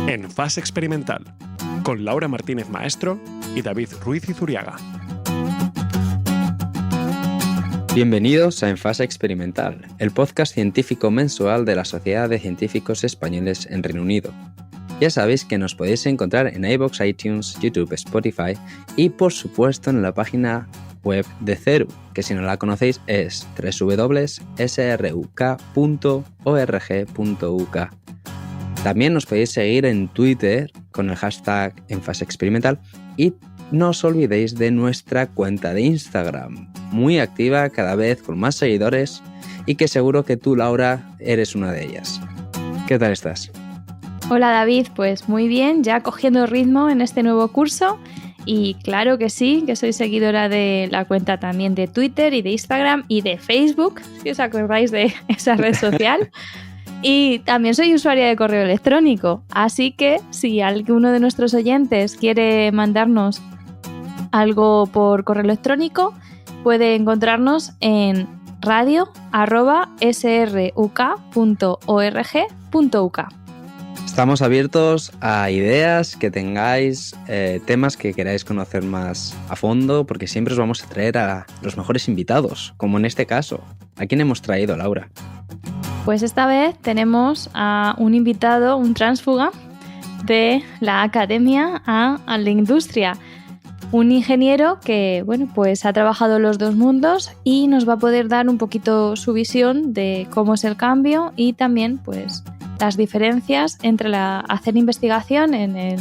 En Fase Experimental, con Laura Martínez Maestro y David Ruiz Izuriaga. Bienvenidos a En Fase Experimental, el podcast científico mensual de la Sociedad de Científicos Españoles en Reino Unido. Ya sabéis que nos podéis encontrar en iVoox, iTunes, YouTube, Spotify y por supuesto en la página web de CERU, que si no la conocéis es www.sruk.org.uk. También nos podéis seguir en Twitter con el hashtag EnFaseExperimental y no os olvidéis de nuestra cuenta de Instagram, muy activa, cada vez con más seguidores y que seguro que tú, Laura, eres una de ellas. ¿Qué tal estás? Hola David, pues muy bien, ya cogiendo ritmo en este nuevo curso y claro que sí, que soy seguidora de la cuenta también de Twitter y de Instagram y de Facebook, si os acordáis de esa red social. Y también soy usuaria de correo electrónico, así que si alguno de nuestros oyentes quiere mandarnos algo por correo electrónico, puede encontrarnos en radio@sruk.org.uk. Estamos abiertos a ideas que tengáis, temas que queráis conocer más a fondo, porque siempre os vamos a traer a los mejores invitados, como en este caso. ¿A quién hemos traído, Laura? Pues esta vez tenemos a un invitado, un tránsfuga de la academia a la industria. Un ingeniero que, bueno, pues ha trabajado en los dos mundos y nos va a poder dar un poquito su visión de cómo es el cambio y también, pues, las diferencias entre hacer investigación en el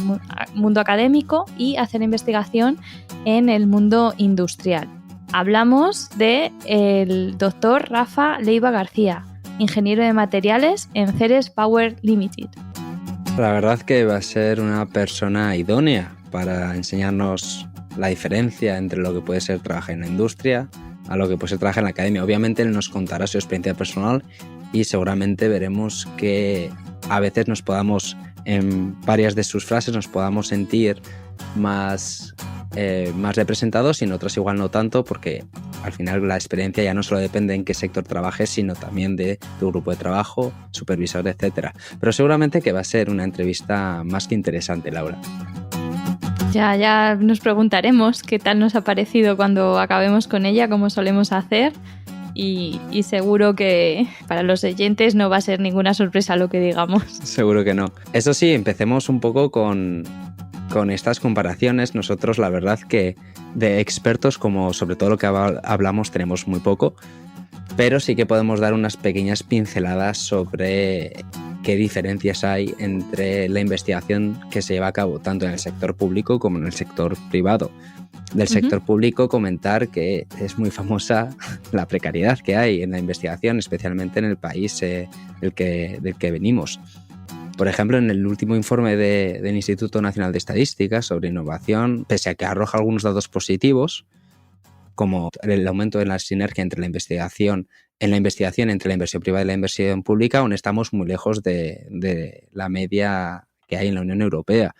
mundo académico y hacer investigación en el mundo industrial. Hablamos del doctor Rafa Leiva García, ingeniero de materiales en Ceres Power Limited. La verdad que va a ser una persona idónea para enseñarnos la diferencia entre lo que puede ser trabajar en la industria a lo que puede ser trabajar en la academia. Obviamente él nos contará su experiencia personal y seguramente veremos que a veces en varias de sus frases nos podamos sentir más representados y en otras igual no tanto, porque al final la experiencia ya no solo depende en qué sector trabajes, sino también de tu grupo de trabajo, supervisor, etc. Pero seguramente que va a ser una entrevista más que interesante, Laura. Ya nos preguntaremos qué tal nos ha parecido cuando acabemos con ella, como solemos hacer. Y seguro que para los oyentes no va a ser ninguna sorpresa lo que digamos. Seguro que no. Eso sí, empecemos un poco con estas comparaciones. Nosotros la verdad que de expertos, como sobre todo lo que hablamos, tenemos muy poco, pero sí que podemos dar unas pequeñas pinceladas sobre qué diferencias hay entre la investigación que se lleva a cabo tanto en el sector público como en el sector privado. Del sector público comentar que es muy famosa la precariedad que hay en la investigación, especialmente en el país del que venimos. Por ejemplo, en el último informe del Instituto Nacional de Estadística sobre innovación, pese a que arroja algunos datos positivos, como el aumento de la sinergia entre la investigación entre la inversión privada y la inversión pública, aún estamos muy lejos de la media que hay en la Unión Europea.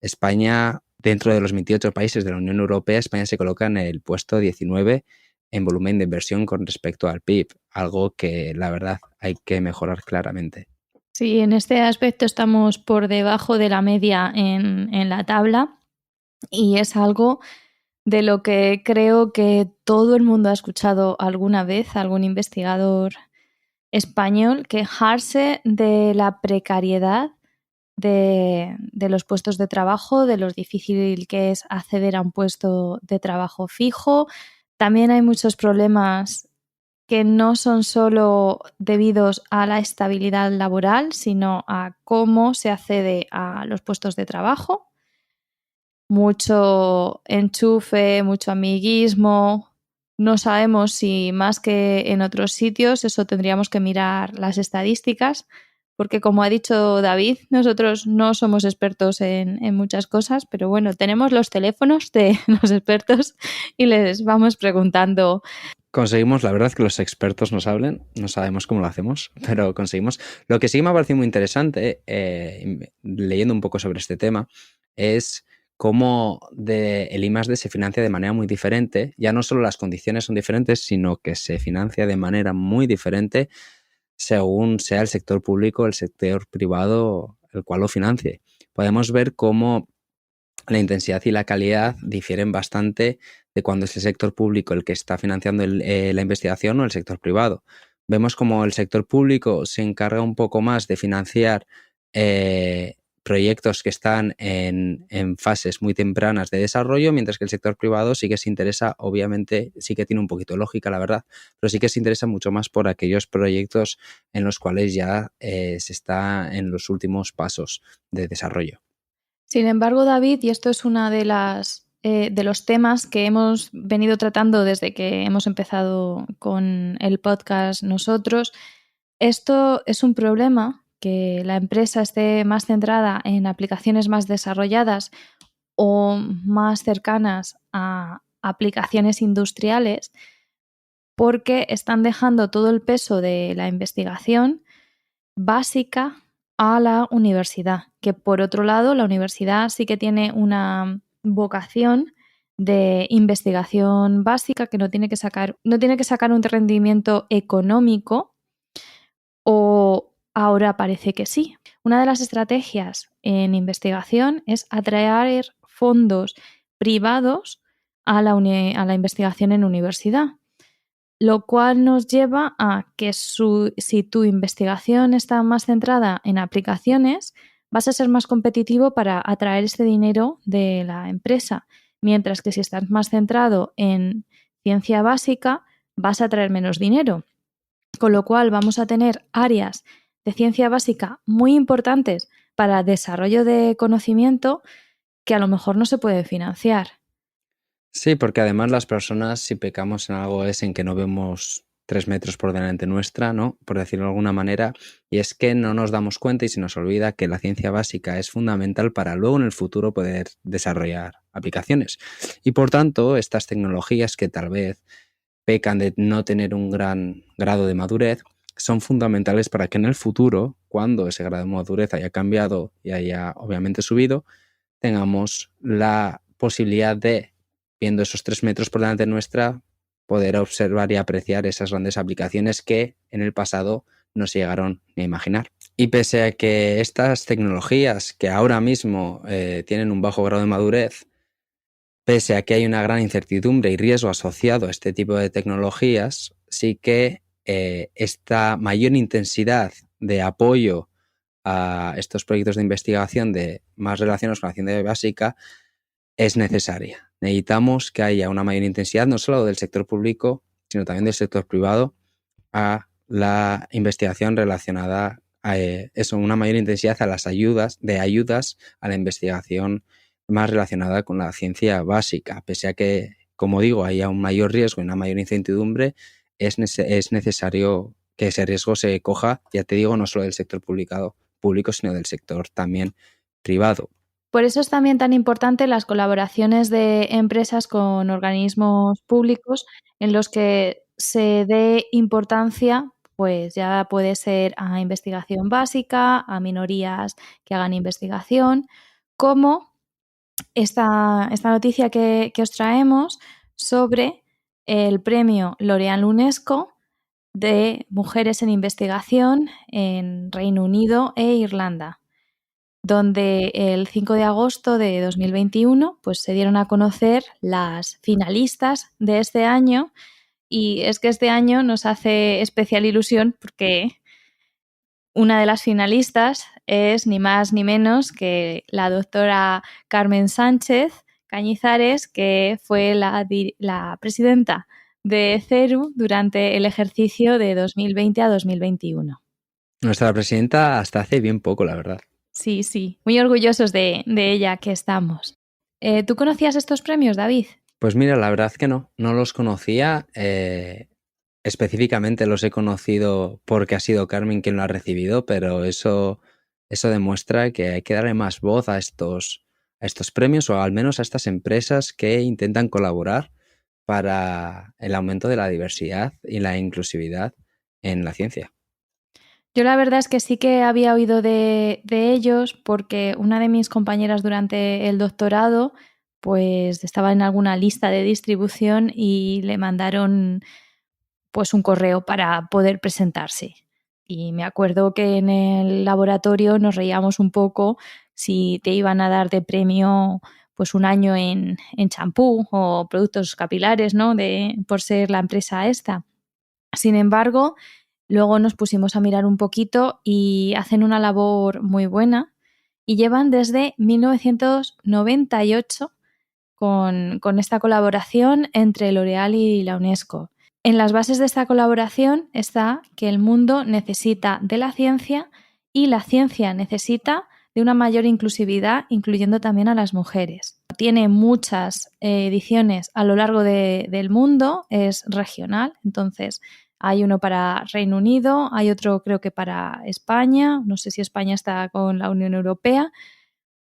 España, dentro de los 28 países de la Unión Europea, España se coloca en el puesto 19 en volumen de inversión con respecto al PIB, algo que la verdad hay que mejorar claramente. Sí, en este aspecto estamos por debajo de la media en la tabla y es algo de lo que creo que todo el mundo ha escuchado alguna vez, algún investigador español quejarse de la precariedad de los puestos de trabajo, de lo difícil que es acceder a un puesto de trabajo fijo. También hay muchos problemas que no son solo debidos a la estabilidad laboral, sino a cómo se accede a los puestos de trabajo. Mucho enchufe, mucho amiguismo. No sabemos si más que en otros sitios, eso tendríamos que mirar las estadísticas, porque como ha dicho David, nosotros no somos expertos en muchas cosas, pero bueno, tenemos los teléfonos de los expertos y les vamos preguntando. Conseguimos, la verdad, que los expertos nos hablen. No sabemos cómo lo hacemos, pero conseguimos. Lo que sí me ha parecido muy interesante, leyendo un poco sobre este tema, es cómo el I+D se financia de manera muy diferente. Ya no solo las condiciones son diferentes, sino que se financia de manera muy diferente según sea el sector público o el sector privado el cual lo financie. podemos ver cómo la intensidad y la calidad difieren bastante de cuando es el sector público el que está financiando la investigación o el sector privado. Vemos como el sector público se encarga un poco más de financiar proyectos que están en fases muy tempranas de desarrollo, mientras que el sector privado sí que se interesa, obviamente, sí que tiene un poquito de lógica, la verdad, pero sí que se interesa mucho más por aquellos proyectos en los cuales ya se está en los últimos pasos de desarrollo. Sin embargo, David, y esto es una de los temas que hemos venido tratando desde que hemos empezado con el podcast nosotros, esto es un problema, que la empresa esté más centrada en aplicaciones más desarrolladas o más cercanas a aplicaciones industriales, porque están dejando todo el peso de la investigación básica a la universidad, que por otro lado la universidad sí que tiene una vocación de investigación básica, que no tiene que sacar un rendimiento económico, o ahora parece que sí. Una de las estrategias en investigación es atraer fondos privados a la investigación en universidad, lo cual nos lleva a que si tu investigación está más centrada en aplicaciones, vas a ser más competitivo para atraer este dinero de la empresa, mientras que si estás más centrado en ciencia básica, vas a atraer menos dinero. Con lo cual vamos a tener áreas de ciencia básica muy importantes para desarrollo de conocimiento que a lo mejor no se puede financiar. Sí, porque además las personas, si pecamos en algo, es en que no vemos 3 metros por delante nuestra, ¿no? Por decirlo de alguna manera, y es que no nos damos cuenta y se nos olvida que la ciencia básica es fundamental para luego en el futuro poder desarrollar aplicaciones. Y por tanto, estas tecnologías que tal vez pecan de no tener un gran grado de madurez, son fundamentales para que en el futuro, cuando ese grado de madurez haya cambiado y haya obviamente subido, tengamos la posibilidad de, viendo esos 3 metros por delante nuestra, poder observar y apreciar esas grandes aplicaciones que en el pasado no se llegaron ni a imaginar. Y pese a que estas tecnologías que ahora mismo tienen un bajo grado de madurez, pese a que hay una gran incertidumbre y riesgo asociado a este tipo de tecnologías, sí que esta mayor intensidad de apoyo a estos proyectos de investigación más relacionados con la ciencia básica es necesaria. Necesitamos que haya una mayor intensidad, no solo del sector público, sino también del sector privado, a la investigación relacionada a una mayor intensidad a las ayudas a la investigación más relacionada con la ciencia básica. Pese a que, como digo, haya un mayor riesgo y una mayor incertidumbre, es necesario que ese riesgo se coja, ya te digo, no solo del sector público, sino del sector también privado. Por eso es también tan importante las colaboraciones de empresas con organismos públicos en los que se dé importancia, pues ya puede ser a investigación básica, a minorías que hagan investigación, como esta noticia que os traemos sobre el premio L'Oréal UNESCO de Mujeres en Investigación en Reino Unido e Irlanda, donde el 5 de agosto de 2021 pues, se dieron a conocer las finalistas de este año, y es que este año nos hace especial ilusión porque una de las finalistas es ni más ni menos que la doctora Carmen Sánchez Cañizares, que fue la presidenta de CERU durante el ejercicio de 2020 a 2021. Nuestra presidenta hasta hace bien poco, la verdad. Sí, sí, muy orgullosos de ella que estamos. ¿Tú conocías estos premios, David? Pues mira, la verdad que no los conocía. Específicamente los he conocido porque ha sido Carmen quien lo ha recibido, pero eso demuestra que hay que darle más voz a estos premios, o al menos a estas empresas que intentan colaborar para el aumento de la diversidad y la inclusividad en la ciencia. Yo la verdad es que sí que había oído de ellos, porque una de mis compañeras durante el doctorado pues estaba en alguna lista de distribución y le mandaron pues un correo para poder presentarse. Y me acuerdo que en el laboratorio nos reíamos un poco si te iban a dar de premio pues un año en champú o productos capilares, ¿no? Por ser la empresa esta. Sin embargo, luego nos pusimos a mirar un poquito y hacen una labor muy buena y llevan desde 1998 con esta colaboración entre L'Oréal y la UNESCO. En las bases de esta colaboración está que el mundo necesita de la ciencia y la ciencia necesita de una mayor inclusividad, incluyendo también a las mujeres. Tiene muchas ediciones a lo largo del mundo, es regional, entonces hay uno para Reino Unido, hay otro creo que para España, no sé si España está con la Unión Europea,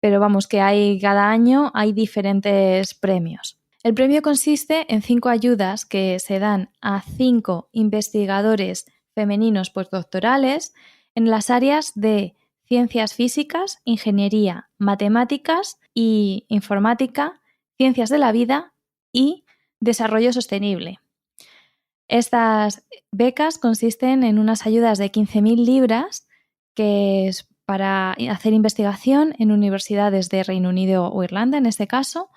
pero vamos, que cada año hay diferentes premios. El premio consiste en 5 ayudas que se dan a 5 investigadores femeninos postdoctorales en las áreas de ciencias físicas, ingeniería, matemáticas y informática, ciencias de la vida y desarrollo sostenible. Estas becas consisten en unas ayudas de 15.000 libras, que es para hacer investigación en universidades de Reino Unido o Irlanda, en este caso,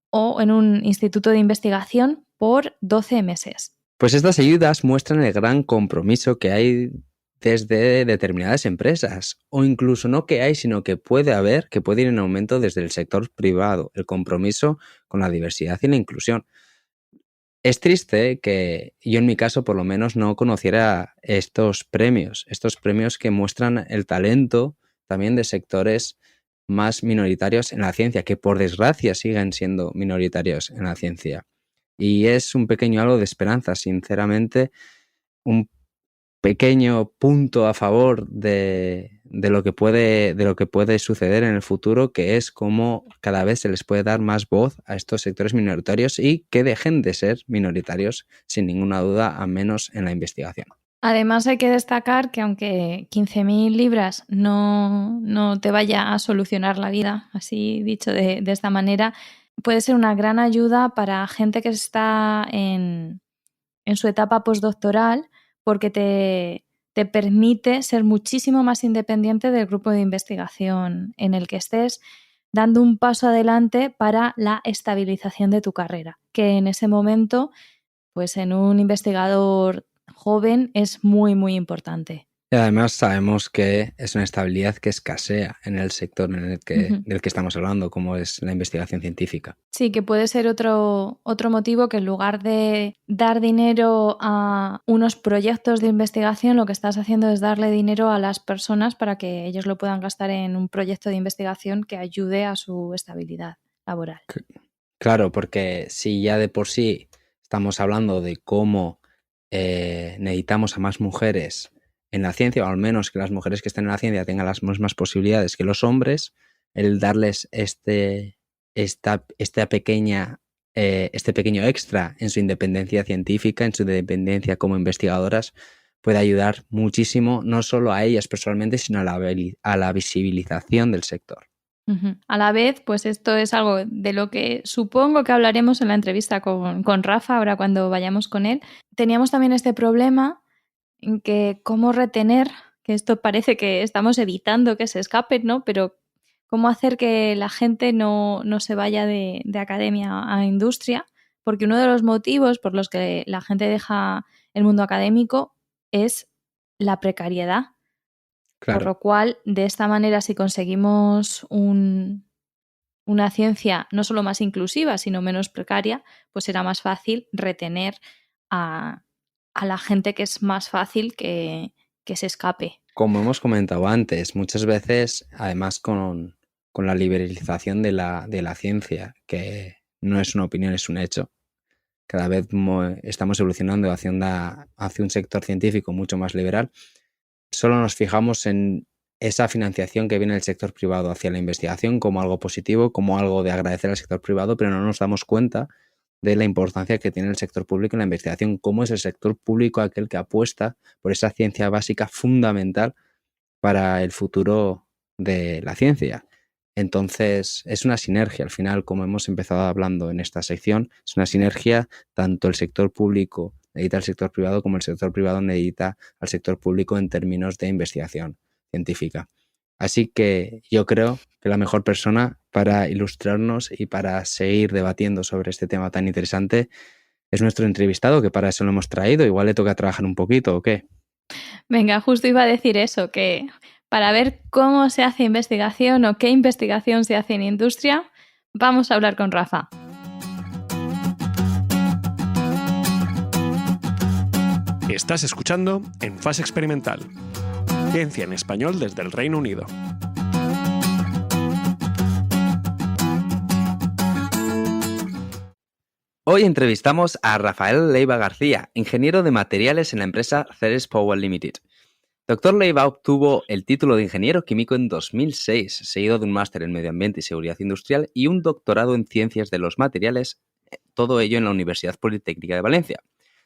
o en un instituto de investigación por 12 meses. Pues estas ayudas muestran el gran compromiso que hay desde determinadas empresas, o incluso no que hay, sino que puede haber, que puede ir en aumento desde el sector privado, el compromiso con la diversidad y la inclusión. Es triste que yo en mi caso por lo menos no conociera estos premios que muestran el talento también de sectores más minoritarios en la ciencia, que por desgracia siguen siendo minoritarios en la ciencia. Y es un pequeño halo de esperanza, sinceramente, un pequeño punto a favor de lo que puede suceder en el futuro, que es cómo cada vez se les puede dar más voz a estos sectores minoritarios y que dejen de ser minoritarios sin ninguna duda, al menos en la investigación. Además hay que destacar que aunque 15.000 libras no te vaya a solucionar la vida, así dicho de esta manera, puede ser una gran ayuda para gente que está en su etapa postdoctoral, porque te permite ser muchísimo más independiente del grupo de investigación en el que estés, dando un paso adelante para la estabilización de tu carrera, que en ese momento, pues en un investigador joven es muy, muy importante. Y además sabemos que es una estabilidad que escasea en el sector del que estamos hablando, como es la investigación científica. Sí, que puede ser otro motivo, que en lugar de dar dinero a unos proyectos de investigación, lo que estás haciendo es darle dinero a las personas para que ellos lo puedan gastar en un proyecto de investigación que ayude a su estabilidad laboral. Claro, porque si ya de por sí estamos hablando de cómo necesitamos a más mujeres en la ciencia, o al menos que las mujeres que estén en la ciencia tengan las mismas posibilidades que los hombres, el darles este pequeño extra en su independencia científica, en su independencia como investigadoras, puede ayudar muchísimo, no solo a ellas personalmente, sino a la visibilización del sector. A la vez, pues esto es algo de lo que supongo que hablaremos en la entrevista con Rafa, ahora cuando vayamos con él. Teníamos también este problema en que cómo retener, que esto parece que estamos evitando que se escapen, ¿no? Pero cómo hacer que la gente no se vaya de academia a industria, porque uno de los motivos por los que la gente deja el mundo académico es la precariedad. Claro. Por lo cual, de esta manera, si conseguimos una ciencia no solo más inclusiva, sino menos precaria, pues será más fácil retener a la gente, que es más fácil que se escape. Como hemos comentado antes, muchas veces, además con la liberalización de la ciencia, que no es una opinión, es un hecho, cada vez estamos evolucionando hacia un sector científico mucho más liberal, solo nos fijamos en esa financiación que viene del sector privado hacia la investigación como algo positivo, como algo de agradecer al sector privado, pero no nos damos cuenta de la importancia que tiene el sector público en la investigación, cómo es el sector público aquel que apuesta por esa ciencia básica fundamental para el futuro de la ciencia. Entonces, es una sinergia, al final, como hemos empezado hablando en esta sección, es una sinergia tanto el sector público necesita el sector privado como el sector privado necesita al sector público en términos de investigación científica. Así que yo creo que la mejor persona para ilustrarnos y para seguir debatiendo sobre este tema tan interesante es nuestro entrevistado, que para eso lo hemos traído. Igual le toca trabajar un poquito, ¿o qué? Venga, justo iba a decir eso, que para ver cómo se hace investigación o qué investigación se hace en industria, vamos a hablar con Rafa. Estás escuchando En Fase Experimental, ciencia en español desde el Reino Unido. Hoy entrevistamos a Rafael Leiva García, ingeniero de materiales en la empresa Ceres Power Limited. Dr. Leiva obtuvo el título de ingeniero químico en 2006, seguido de un máster en medio ambiente y seguridad industrial y un doctorado en ciencias de los materiales, todo ello en la Universidad Politécnica de Valencia,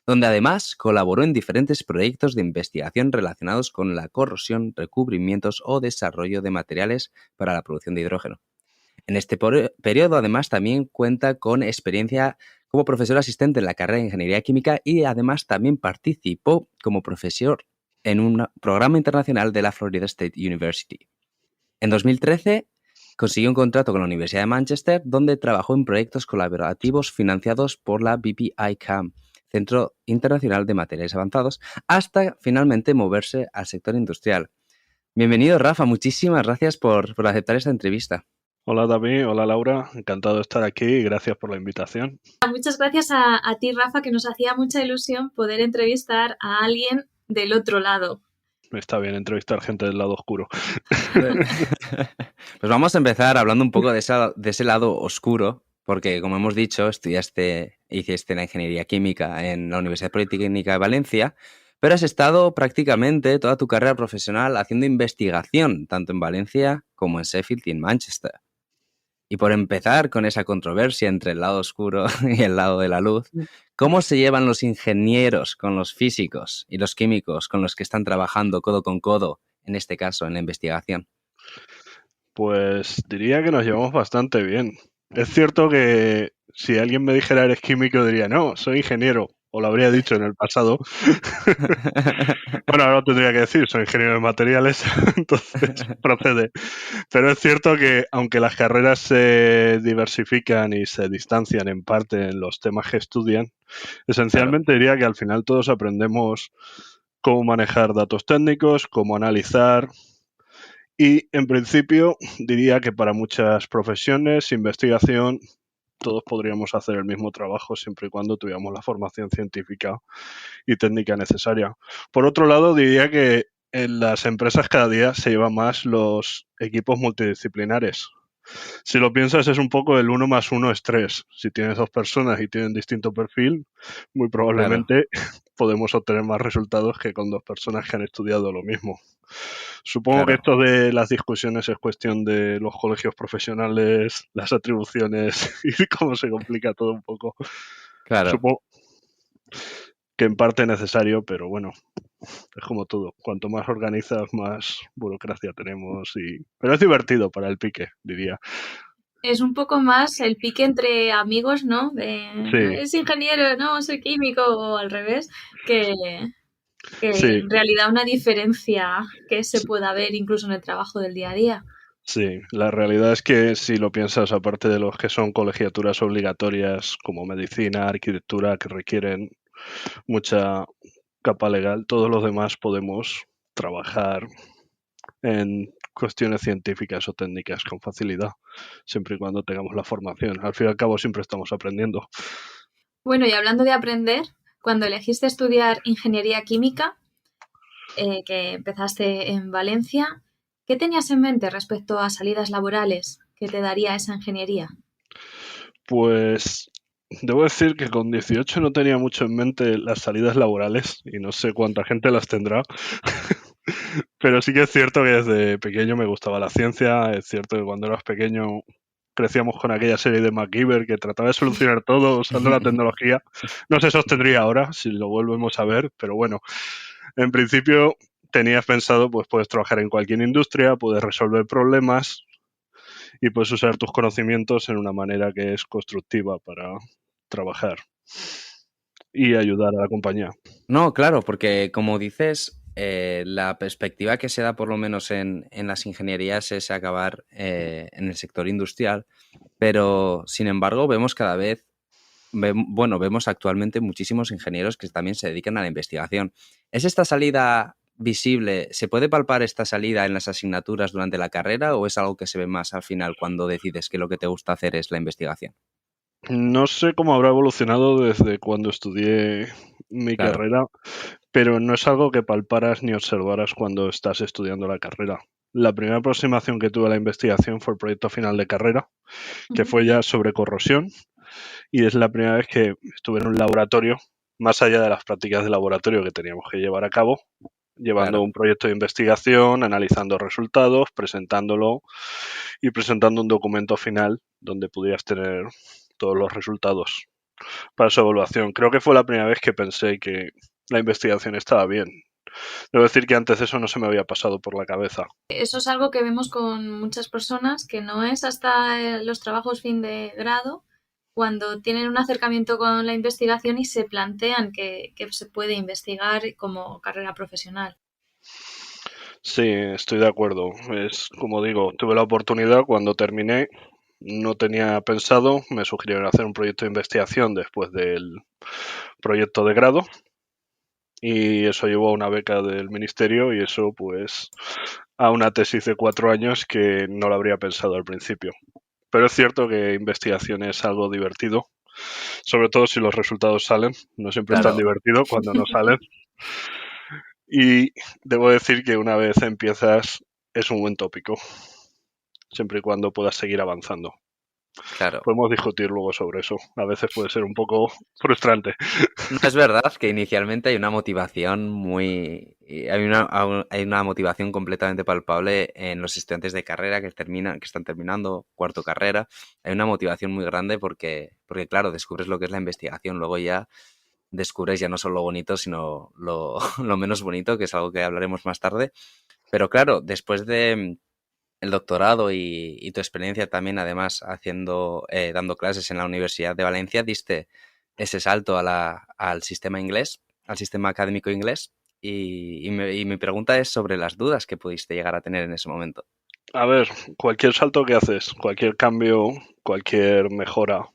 donde además colaboró en diferentes proyectos de investigación relacionados con la corrosión, recubrimientos o desarrollo de materiales para la producción de hidrógeno. En este periodo, además, también cuenta con experiencia como profesor asistente en la carrera de Ingeniería Química y además también participó como profesor en un programa internacional de la Florida State University. En 2013 consiguió un contrato con la Universidad de Manchester, donde trabajó en proyectos colaborativos financiados por la BPI-CAM, Centro Internacional de Materiales Avanzados, hasta finalmente moverse al sector industrial. Bienvenido, Rafa. Muchísimas gracias por aceptar esta entrevista. Hola David, hola Laura, encantado de estar aquí y gracias por la invitación. Muchas gracias a ti, Rafa, que nos hacía mucha ilusión poder entrevistar a alguien del otro lado. Está bien entrevistar gente del lado oscuro. Pues vamos a empezar hablando un poco de ese lado oscuro, porque como hemos dicho, hiciste la ingeniería química en la Universidad Politécnica de Valencia, pero has estado prácticamente toda tu carrera profesional haciendo investigación, tanto en Valencia como en Sheffield y en Manchester. Y por empezar con esa controversia entre el lado oscuro y el lado de la luz, ¿cómo se llevan los ingenieros con los físicos y los químicos con los que están trabajando codo con codo, en este caso, en la investigación? Pues diría que nos llevamos bastante bien. Es cierto que si alguien me dijera eres químico, diría no, soy ingeniero, o lo habría dicho en el pasado. Bueno, ahora lo tendría que decir, soy ingeniero de materiales, entonces procede. Pero es cierto que aunque las carreras se diversifican y se distancian en parte en los temas que estudian, esencialmente diría que al final todos aprendemos cómo manejar datos técnicos, cómo analizar y en principio diría que para muchas profesiones, investigación, todos podríamos hacer el mismo trabajo siempre y cuando tuviéramos la formación científica y técnica necesaria. Por otro lado, diría que en las empresas cada día se llevan más los equipos multidisciplinares. Si lo piensas, es un poco el 1 más 1 es 3. Si tienes dos personas y tienen distinto perfil, muy probablemente podemos obtener más resultados que con dos personas que han estudiado lo mismo. Supongo que esto de las discusiones es cuestión de los colegios profesionales, las atribuciones y cómo se complica todo un poco. Claro. Supongo que en parte necesario, pero bueno, es como todo. Cuanto más organizas, más burocracia tenemos. Pero es divertido para el pique, diría. Es un poco más el pique entre amigos, ¿no? Sí. Es ingeniero, no, soy químico, o al revés, que Sí. en realidad una diferencia que se pueda ver incluso en el trabajo del día a día. Sí, la realidad es que si lo piensas, aparte de los que son colegiaturas obligatorias como medicina, arquitectura, que requieren mucha capa legal, todos los demás podemos trabajar en cuestiones científicas o técnicas con facilidad, siempre y cuando tengamos la formación. Al fin y al cabo siempre estamos aprendiendo. Bueno, y hablando de aprender, cuando elegiste estudiar ingeniería química, que empezaste en Valencia, ¿qué tenías en mente respecto a salidas laborales que te daría esa ingeniería? Pues debo decir que con 18 no tenía mucho en mente las salidas laborales y no sé cuánta gente las tendrá. Pero sí que es cierto que desde pequeño me gustaba la ciencia. Es cierto que cuando eras pequeño crecíamos con aquella serie de MacGyver que trataba de solucionar todo usando la tecnología. No se sostendría ahora si lo volvemos a ver, pero bueno, en principio tenías pensado, pues puedes trabajar en cualquier industria, puedes resolver problemas y puedes usar tus conocimientos en una manera que es constructiva para trabajar. y ayudar a la compañía. No, claro, porque como dices, la perspectiva que se da por lo menos en las ingenierías es acabar en el sector industrial, pero sin embargo vemos cada vez, vemos actualmente muchísimos ingenieros que también se dedican a la investigación. ¿Es esta salida visible? ¿Se puede palpar esta salida en las asignaturas durante la carrera o es algo que se ve más al final cuando decides que lo que te gusta hacer es la investigación? No sé cómo habrá evolucionado desde cuando estudié mi Claro. carrera, pero no es algo que palparas ni observaras cuando estás estudiando la carrera. La primera aproximación que tuve a la investigación fue el proyecto final de carrera, que fue ya sobre corrosión, y es la primera vez que estuve en un laboratorio, más allá de las prácticas de laboratorio que teníamos que llevar a cabo, llevando Claro. un proyecto de investigación, analizando resultados, presentándolo y presentando un documento final donde pudieras tener todos los resultados para su evaluación. Creo que fue la primera vez que pensé que la investigación estaba bien. Debo decir que antes eso no se me había pasado por la cabeza. Eso es algo que vemos con muchas personas, que no es hasta los trabajos fin de grado cuando tienen un acercamiento con la investigación y se plantean que se puede investigar como carrera profesional. Sí, estoy de acuerdo. Es como digo, tuve la oportunidad cuando terminé, no tenía pensado, me sugirieron hacer un proyecto de investigación después del proyecto de grado y eso llevó a una beca del ministerio y eso pues a una tesis de 4 años que no lo habría pensado al principio. Pero es cierto que investigación es algo divertido, sobre todo si los resultados salen. No siempre es tan Claro. divertido cuando no salen. Y debo decir que una vez empiezas es un buen tópico, siempre y cuando puedas seguir avanzando. Claro. Podemos discutir luego sobre eso. A veces puede ser un poco frustrante. No, es verdad que inicialmente hay una motivación hay una motivación completamente palpable en los estudiantes de carrera que están terminando cuarto carrera. Hay una motivación muy grande porque claro, descubres lo que es la investigación. Luego ya descubres ya no solo lo bonito, sino lo menos bonito, que es algo que hablaremos más tarde. Pero claro, después de el doctorado y tu experiencia también, además, dando clases en la Universidad de Valencia, diste ese salto al sistema inglés, al sistema académico inglés. Y mi pregunta es sobre las dudas que pudiste llegar a tener en ese momento. A ver, cualquier salto que haces, cualquier cambio, cualquier mejora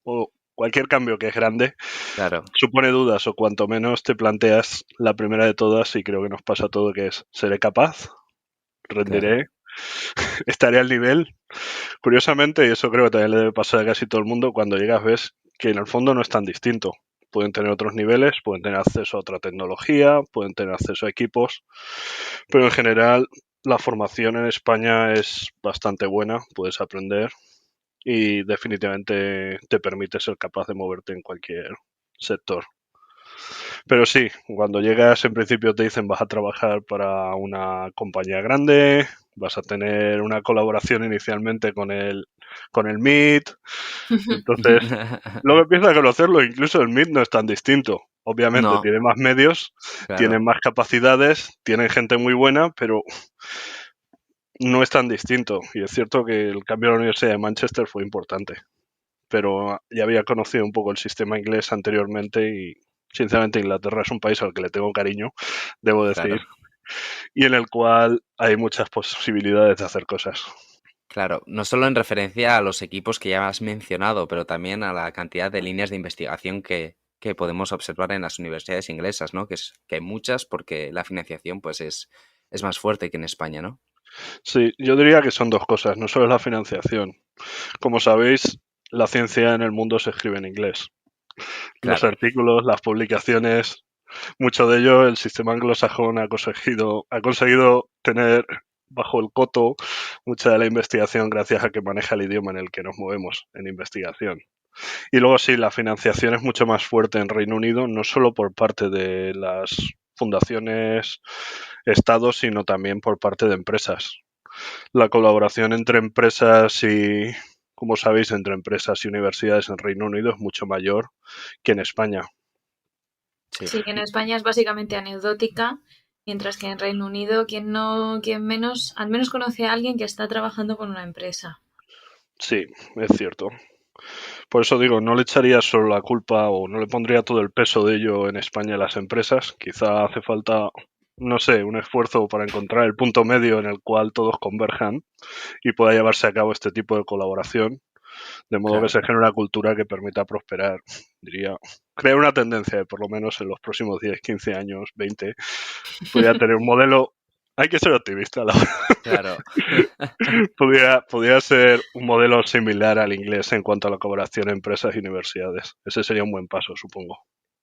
o cualquier cambio que es grande, Claro, supone dudas o cuanto menos te planteas la primera de todas y creo que nos pasa a todo que es, ¿seré capaz? claro, ¿Rendiré? ¿Estaré al nivel? Curiosamente, y eso creo que también le debe pasar a casi todo el mundo, cuando llegas ves que en el fondo no es tan distinto. Pueden tener otros niveles, pueden tener acceso a otra tecnología, pueden tener acceso a equipos, pero en general la formación en España es bastante buena, puedes aprender y definitivamente te permite ser capaz de moverte en cualquier sector. Pero sí, cuando llegas en principio te dicen vas a trabajar para una compañía grande, vas a tener una colaboración inicialmente con el MIT, entonces luego empiezas a conocerlo, incluso el MIT no es tan distinto. Obviamente no, tiene más medios, tienen claro, más capacidades, tienen gente muy buena, pero no es tan distinto. Y es cierto que el cambio a la Universidad de Manchester fue importante, pero ya había conocido un poco el sistema inglés anteriormente y sinceramente Inglaterra es un país al que le tengo cariño, debo decir, claro. y en el cual hay muchas posibilidades de hacer cosas. Claro, no solo en referencia a los equipos que ya has mencionado, pero también a la cantidad de líneas de investigación que podemos observar en las universidades inglesas, ¿no? Que hay muchas porque la financiación pues es más fuerte que en España, ¿no? Sí, yo diría que son dos cosas, no solo es la financiación. Como sabéis, la ciencia en el mundo se escribe en inglés. Los Claro, artículos, las publicaciones, mucho de ello el sistema anglosajón ha conseguido tener bajo el coto mucha de la investigación gracias a que maneja el idioma en el que nos movemos en investigación. Y luego sí, la financiación es mucho más fuerte en Reino Unido, no solo por parte de las fundaciones, estados, sino también por parte de empresas. La colaboración entre empresas y, como sabéis, entre empresas y universidades en Reino Unido es mucho mayor que en España. sí. Sí, que en España es básicamente anecdótica, mientras que en Reino Unido, quien no, quien menos, al menos conoce a alguien que está trabajando con una empresa. Sí, es cierto. Por eso digo, no le echaría solo la culpa o no le pondría todo el peso de ello en España a las empresas. Quizá hace falta, no sé, un esfuerzo para encontrar el punto medio en el cual todos converjan y pueda llevarse a cabo este tipo de colaboración, de modo que se genere una cultura que permita prosperar, diría, crear una tendencia, por lo menos en los próximos 10, 15 años, 20, podría tener un modelo. Hay que ser optimista, la verdad. Claro. Pudiera ser un modelo similar al inglés en cuanto a la colaboración empresas y universidades. Ese sería un buen paso, supongo.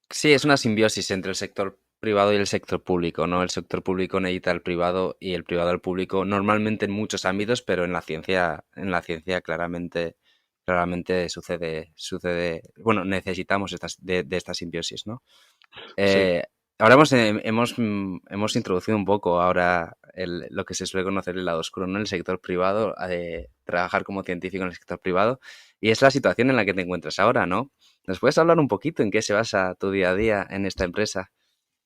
Sí, es una simbiosis entre el sector privado y el sector público, ¿no? El sector público necesita al privado y el privado al público, normalmente en muchos ámbitos, pero en la ciencia claramente sucede, bueno, necesitamos de esta simbiosis, ¿no? Sí. Ahora hemos introducido un poco ahora lo que se suele conocer el lado oscuro, ¿no? El sector privado, trabajar como científico en el sector privado, y es la situación en la que te encuentras ahora, ¿no? ¿Nos puedes hablar un poquito en qué se basa tu día a día en esta empresa?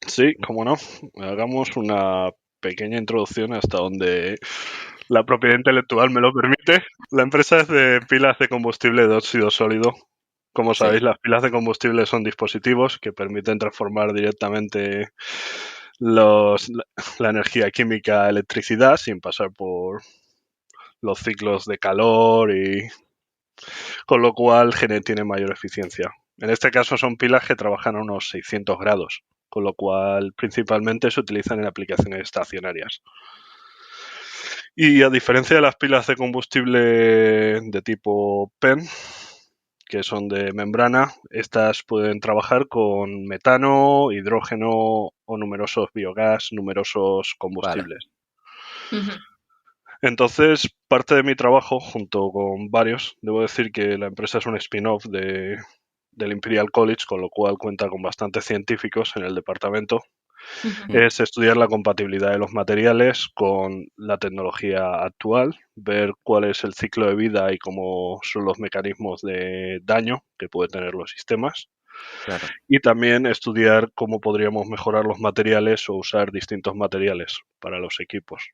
Sí, cómo no. Hagamos una pequeña introducción hasta donde la propiedad intelectual me lo permite. La empresa es de pilas de combustible de óxido sólido. Como sabéis, Sí, las pilas de combustible son dispositivos que permiten transformar directamente la energía química a electricidad sin pasar por los ciclos de calor y con lo cual tiene mayor eficiencia. En este caso son pilas que trabajan a unos 600 grados, con lo cual principalmente se utilizan en aplicaciones estacionarias. Y a diferencia de las pilas de combustible de tipo PEM, que son de membrana, estas pueden trabajar con metano, hidrógeno o numerosos biogás, numerosos vale. combustibles. Ujú. Entonces, parte de mi trabajo, junto con varios, debo decir que la empresa es un spin-off del Imperial College, con lo cual cuenta con bastantes científicos en el departamento, Ujú. es estudiar la compatibilidad de los materiales con la tecnología actual, ver cuál es el ciclo de vida y cómo son los mecanismos de daño que pueden tener los sistemas, Claro. y también estudiar cómo podríamos mejorar los materiales o usar distintos materiales para los equipos.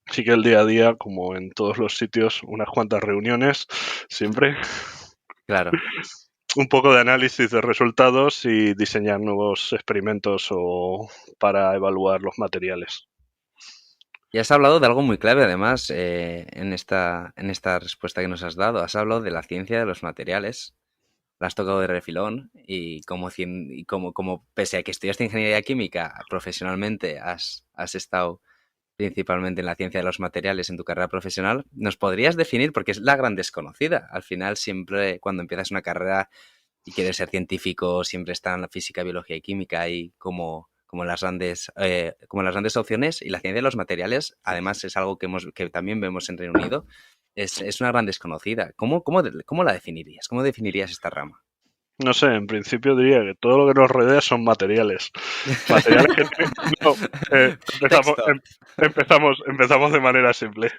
Así que el día a día, como en todos los sitios, unas cuantas reuniones, siempre, Claro. un poco de análisis de resultados y diseñar nuevos experimentos o para evaluar los materiales. Y has hablado de algo muy clave, además, en esta respuesta que nos has dado. Has hablado de la ciencia de los materiales. La has tocado de refilón y como pese a que estudiaste ingeniería química profesionalmente, has estado principalmente en la ciencia de los materiales en tu carrera profesional. ¿Nos podrías definir? Porque es la gran desconocida. Al final, siempre cuando empiezas una carrera y quieres ser científico, siempre están la física, biología y química ahí como las grandes opciones. Y la ciencia de los materiales, además, es algo que también vemos en Reino Unido. Es una gran desconocida. ¿Cómo la definirías? ¿Cómo definirías esta rama? No sé, en principio diría que todo lo que nos rodea son materiales. Materiales que tienen... No, Contexto. empezamos de manera simple.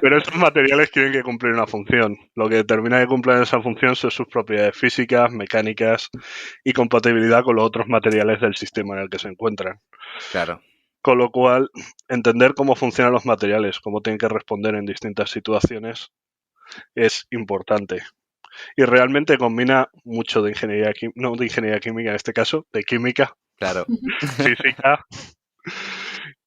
Pero estos materiales tienen que cumplir una función. Lo que determina que cumplan esa función son sus propiedades físicas, mecánicas y compatibilidad con los otros materiales del sistema en el que se encuentran. Claro, Con lo cual, entender cómo funcionan los materiales, cómo tienen que responder en distintas situaciones, es importante. Y realmente combina mucho de ingeniería química, no de ingeniería química en este caso, de química, claro. física,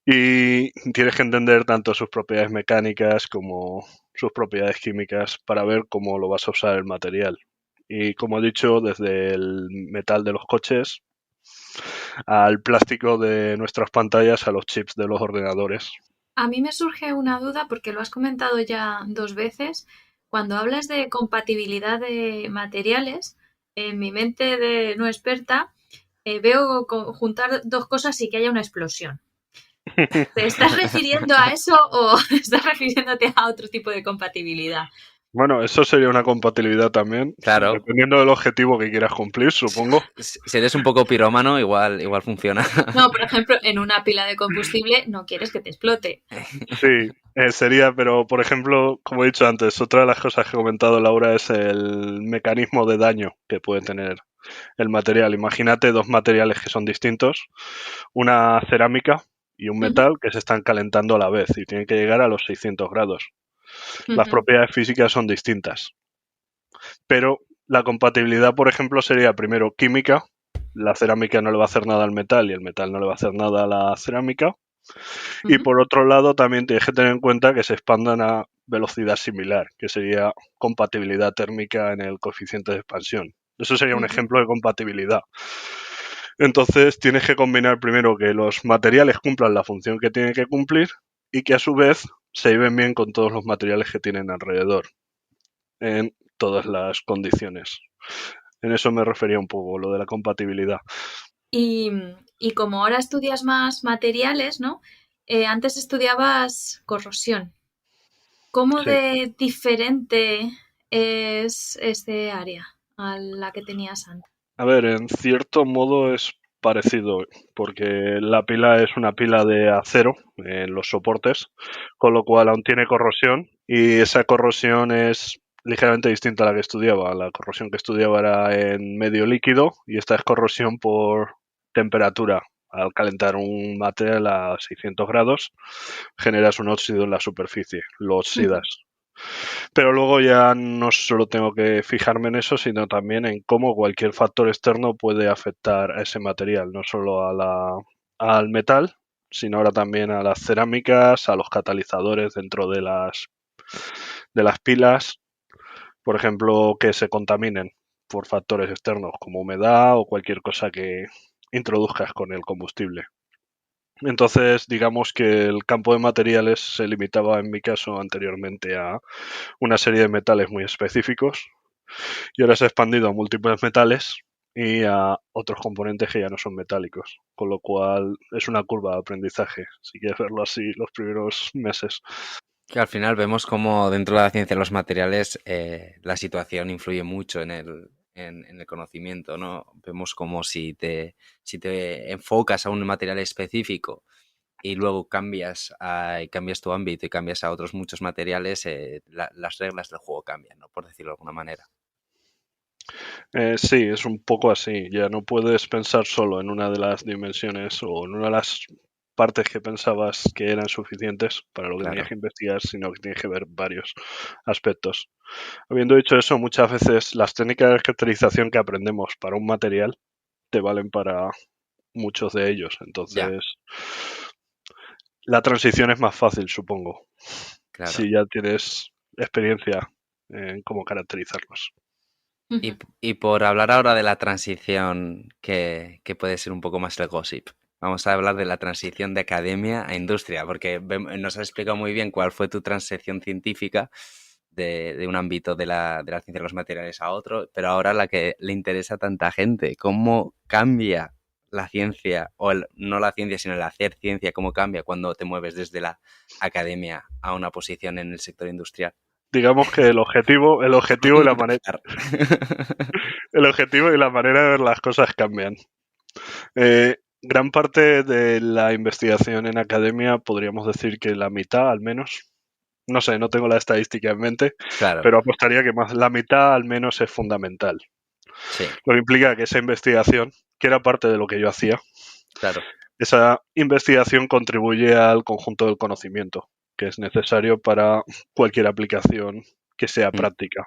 y tienes que entender tanto sus propiedades mecánicas como sus propiedades químicas para ver cómo lo vas a usar el material. Y como he dicho, desde el metal de los coches al plástico de nuestras pantallas a los chips de los ordenadores. A mí me surge una duda porque lo has comentado ya 2 veces. Cuando hablas de compatibilidad de materiales, en mi mente de no experta, veo juntar dos cosas y que haya una explosión. ¿Te estás refiriendo a eso o estás refiriéndote a otro tipo de compatibilidad? Bueno, eso sería una compatibilidad también, Claro. dependiendo del objetivo que quieras cumplir, supongo. Si eres un poco pirómano, igual funciona. No, por ejemplo, en una pila de combustible no quieres que te explote. Sí, sería, pero por ejemplo, como he dicho antes, otra de las cosas que ha comentado Laura es el mecanismo de daño que puede tener el material. Imagínate dos materiales que son distintos, una cerámica y un Ujú, metal que se están calentando a la vez y tienen que llegar a los 600 grados. Las ujú. propiedades físicas son distintas. Pero la compatibilidad, por ejemplo, sería primero química. La cerámica no le va a hacer nada al metal y el metal no le va a hacer nada a la cerámica. Y por otro lado, también tienes que tener en cuenta que se expandan a velocidad similar, que sería compatibilidad térmica en el coeficiente de expansión. Eso sería un ejemplo de compatibilidad. Entonces tienes que combinar primero que los materiales cumplan la función que tienen que cumplir y que a su vez se lleven bien con todos los materiales que tienen alrededor, en todas las condiciones. En eso me refería un poco, lo de la compatibilidad. Y, y como ahora estudias más materiales, ¿no? Antes estudiabas corrosión. ¿Cómo Sí. de diferente es este área a la que tenías antes? A ver, en cierto modo es parecido, porque la pila es una pila de acero en los soportes, con lo cual aún tiene corrosión y esa corrosión es ligeramente distinta a la que estudiaba. La corrosión que estudiaba era en medio líquido y esta es corrosión por temperatura. Al calentar un material a 600 grados, generas un óxido en la superficie, lo oxidas. Pero luego ya no solo tengo que fijarme en eso, sino también en cómo cualquier factor externo puede afectar a ese material, no solo al metal, sino ahora también a las cerámicas, a los catalizadores dentro de las pilas, por ejemplo, que se contaminen por factores externos como humedad o cualquier cosa que introduzcas con el combustible. Entonces, digamos que el campo de materiales se limitaba, en mi caso, anteriormente a una serie de metales muy específicos y ahora se ha expandido a múltiples metales y a otros componentes que ya no son metálicos, con lo cual es una curva de aprendizaje, si quieres verlo así, los primeros meses. Que al final vemos como dentro de la ciencia de los materiales la situación influye mucho en el conocimiento, ¿no? Vemos como si te enfocas a un material específico y luego cambias tu ámbito y cambias a otros muchos materiales, las reglas del juego cambian, ¿no? Por decirlo de alguna manera. Sí, es un poco así. Ya no puedes pensar solo en una de las dimensiones o en una de las partes que pensabas que eran suficientes para lo que Claro. tenías que investigar, sino que tienes que ver varios aspectos. Habiendo dicho eso, muchas veces las técnicas de caracterización que aprendemos para un material te valen para muchos de ellos. Entonces, la transición es más fácil, supongo, Claro. si ya tienes experiencia en cómo caracterizarlos. Y por hablar ahora de la transición que puede ser un poco más el gossip, vamos a hablar de la transición de academia a industria, porque nos has explicado muy bien cuál fue tu transición científica de un ámbito de la ciencia de los materiales a otro, pero ahora la que le interesa a tanta gente, cómo cambia la ciencia, no la ciencia, sino el hacer ciencia, cómo cambia cuando te mueves desde la academia a una posición en el sector industrial. Digamos que el objetivo y la manera el objetivo y la manera de ver las cosas cambian. Gran parte de la investigación en academia podríamos decir que la mitad al menos, no sé, no tengo la estadística en mente, Claro. pero apostaría que más la mitad al menos es fundamental. Sí. Lo que implica que esa investigación, que era parte de lo que yo hacía, Claro. esa investigación contribuye al conjunto del conocimiento que es necesario para cualquier aplicación que sea práctica.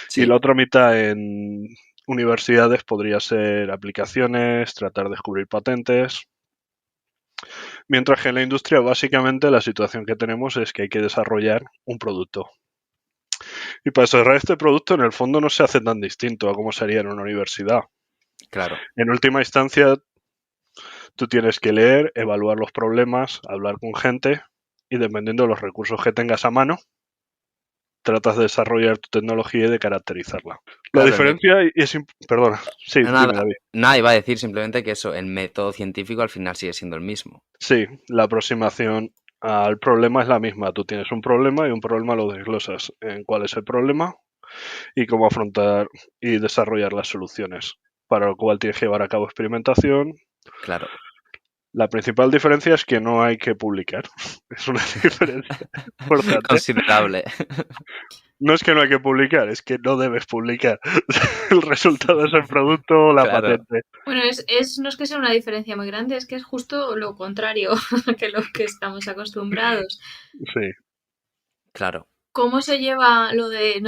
Sí. Y la otra mitad en universidades podría ser aplicaciones, tratar de descubrir patentes. Mientras que en la industria básicamente la situación que tenemos es que hay que desarrollar un producto. Y para desarrollar este producto en el fondo no se hace tan distinto a cómo sería en una universidad. Claro. En última instancia, tú tienes que leer, evaluar los problemas, hablar con gente y dependiendo de los recursos que tengas a mano, tratas de desarrollar tu tecnología y de caracterizarla. Claro, la diferencia es... Perdona, sí, dime, David. Nada, iba a decir simplemente que eso, el método científico al final sigue siendo el mismo. Sí, la aproximación al problema es la misma. Tú tienes un problema y un problema lo desglosas en cuál es el problema y cómo afrontar y desarrollar las soluciones, para lo cual tienes que llevar a cabo experimentación. Claro. La principal diferencia es que no hay que publicar. Es una diferencia importante. Considerable. No es que no hay que publicar, es que no debes publicar. El resultado es el producto o la patente. Bueno, no es que sea una diferencia muy grande, es que es justo lo contrario que lo que estamos acostumbrados. Sí. Claro. ¿Cómo se lleva lo de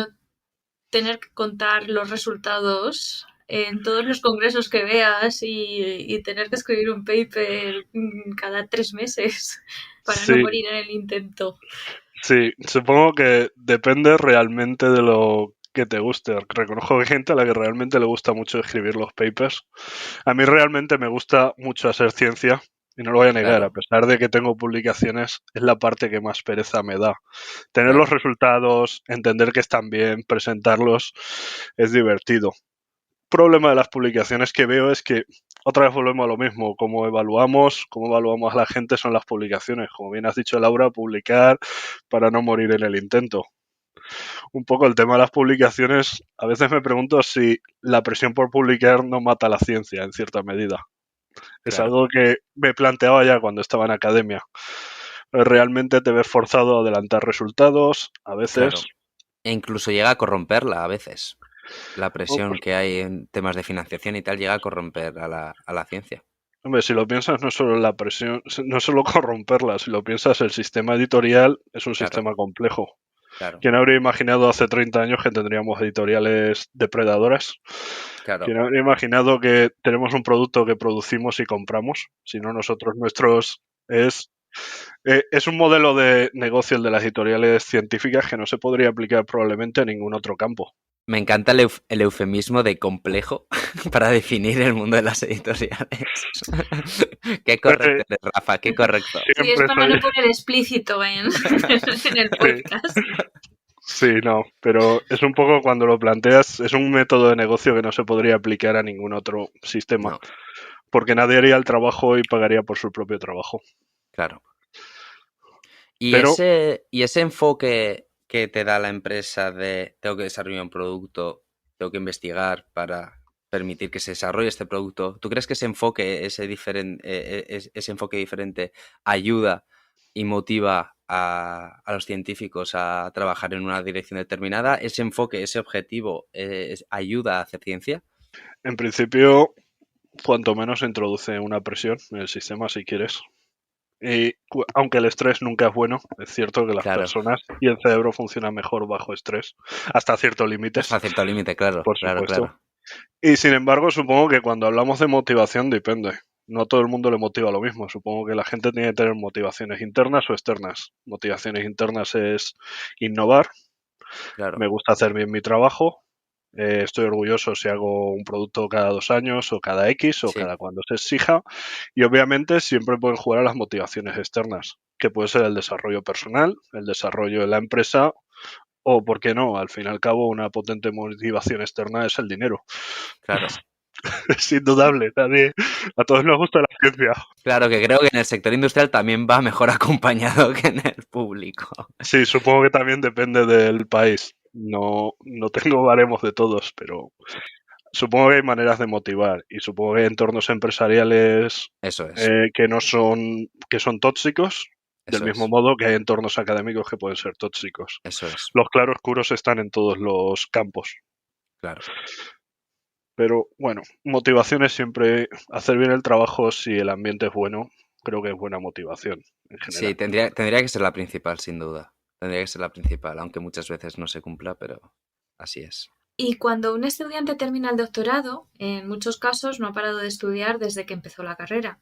tener que contar los resultados en todos los congresos que veas y tener que escribir un paper cada 3 meses para no Sí, morir en el intento. sí, supongo que depende realmente de lo que te guste. Reconozco que hay gente a la que realmente le gusta mucho escribir los papers. A mí realmente me gusta mucho hacer ciencia y no lo voy a negar, Claro. a pesar de que tengo publicaciones, es la parte que más pereza me da. Tener Claro. los resultados, entender que están bien, presentarlos, es divertido. Problema de las publicaciones que veo es que otra vez volvemos a lo mismo, cómo evaluamos a la gente son las publicaciones. Como bien has dicho, Laura, publicar para no morir en el intento. Un poco el tema de las publicaciones, a veces me pregunto si la presión por publicar no mata la ciencia en cierta medida. Es Claro. algo que me planteaba ya cuando estaba en academia. Realmente te ves forzado a adelantar resultados, a veces. Claro. E incluso llega a corromperla a veces. La presión Pues, que hay en temas de financiación y tal llega a corromper a la ciencia. hombre, si lo piensas, no solo la presión, no solo corromperla, si lo piensas, el sistema editorial es un Claro. sistema complejo. Claro. ¿Quién habría imaginado hace 30 años que tendríamos editoriales depredadoras? Claro. ¿Quién habría imaginado que tenemos un producto que producimos y compramos? Si no, nosotros nuestros es un modelo de negocio el de las editoriales científicas que no se podría aplicar probablemente a ningún otro campo. Me encanta el eufemismo de complejo para definir el mundo de las editoriales. Qué correcto eres, Rafa, qué correcto. Sí, es Siempre para no soy... poner explícito en el podcast. Sí, no, pero es un poco cuando lo planteas, es un método de negocio que no se podría aplicar a ningún otro sistema, No, porque nadie haría el trabajo y pagaría por su propio trabajo. claro. Y Pero ese enfoque que te da la empresa de tengo que desarrollar un producto, tengo que investigar para permitir que se desarrolle este producto, ¿tú crees que ese enfoque, ese enfoque diferente ayuda y motiva a los científicos a trabajar en una dirección determinada? ¿Ese enfoque, ese objetivo ayuda a hacer ciencia? en principio, cuanto menos se introduce una presión en el sistema, si quieres. Y aunque el estrés nunca es bueno, es cierto que las Claro, personas y el cerebro funcionan mejor bajo estrés, hasta ciertos límites, hasta cierto límite, claro, por claro, supuesto. claro. Y sin embargo, supongo que cuando hablamos de motivación depende. No a todo el mundo le motiva lo mismo. Supongo que la gente tiene que tener motivaciones internas o externas. Motivaciones internas es innovar, Claro. me gusta hacer bien mi trabajo, estoy orgulloso si hago un producto cada 2 años o cada X o Sí, cada cuando se exija. Y obviamente siempre pueden jugar a las motivaciones externas, que puede ser el desarrollo personal, el desarrollo de la empresa o, ¿por qué no? Al fin y al cabo, una potente motivación externa es el dinero. claro. Es indudable, a todos nos gusta la ciencia. Claro, que creo que en el sector industrial también va mejor acompañado que en el público. Sí, supongo que también depende del país. No tengo baremos de todos, pero supongo que hay maneras de motivar y supongo que hay entornos empresariales Eso es, que son tóxicos, del eso mismo es, modo que hay entornos académicos que pueden ser tóxicos. eso es, Los claroscuros están en todos los campos. claro. Pero bueno, motivación es siempre hacer bien el trabajo si el ambiente es bueno. Creo que es buena motivación en general. Sí, tendría que ser la principal, sin duda. Tendría que ser la principal, aunque muchas veces no se cumpla, pero así es. Y cuando un estudiante termina el doctorado, en muchos casos no ha parado de estudiar desde que empezó la carrera.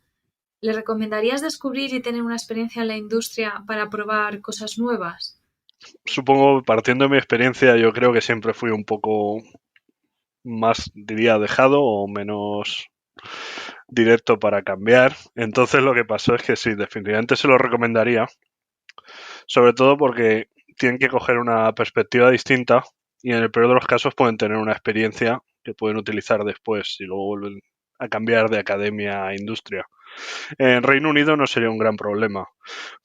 ¿Le recomendarías descubrir y tener una experiencia en la industria para probar cosas nuevas? Supongo, partiendo de mi experiencia, yo creo que siempre fui un poco más, diría, dejado o menos directo para cambiar. Entonces lo que pasó es que sí, definitivamente se lo recomendaría, sobre todo porque tienen que coger una perspectiva distinta y en el peor de los casos pueden tener una experiencia que pueden utilizar después y luego vuelven a cambiar de academia a industria. En Reino Unido no sería un gran problema.